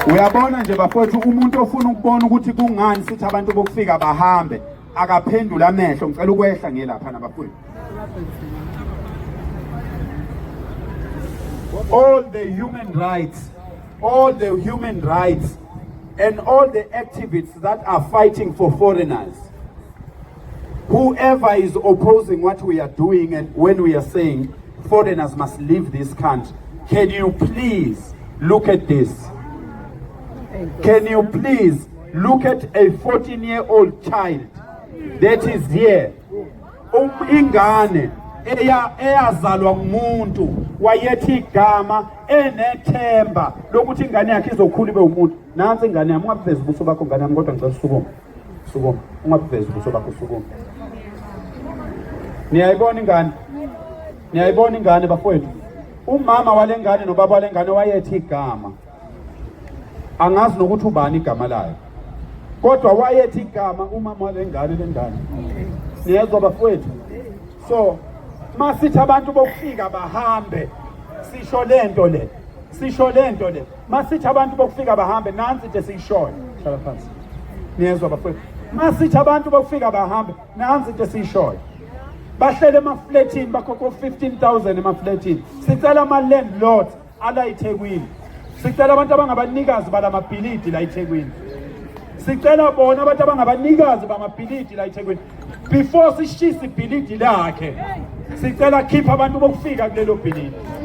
Uyabona nje bafowethu, umuntu ofuna ukubona ukuthi kungani sithi abantu bokufika bahambe akaphendula amehlo. Ngicela ukwehla ngelapha nabafowethu. All the human rights and all the activists that are fighting for foreigners, whoever is opposing what we are doing and when we are saying foreigners must leave this country, can you please look at this? Can you please look at a 14-year-old child that is here? Ingane eyazalwa ngumuntu wayethi igama enethemba lokuthi ingane yakhe izokhula ibe umuntu. Nansi ingane yami, ungabuveza ubuso bakho ngane yami, kodwa ngicela usukuma. Ungabuveza ubuso bakho, usukuma. Niyayibona ingane bafowethu? Umama wale ngane nobaba wale ngane wayethi igama. Angazi nokuthi ubani igama layo, kodwa wayethi igama umama wale ngane lengane. Niyezwa bafowethu? So masithi abantu bokufika bahambe, sisho lento le. Masithi abantu bokufika bahambe, nansi nje siyishoyo. Hlala phansi. Niyezwa bafowethu? Masithi abantu bokufika bahambe, nansi nje siyishoyo. Bahlele emafletini, bakhokho 15,000 emafletini. Sicela ama-landlords ala eThekwini. Sicela abantu abangabanikazi balamabhilidi la eThekwini. Sicela bona abantu abangabanikazi bamabhilidi la eThekwini. Before sishisa ibhilidi lakhe, sicela khipha abantu bokufika kulelo bhilidi.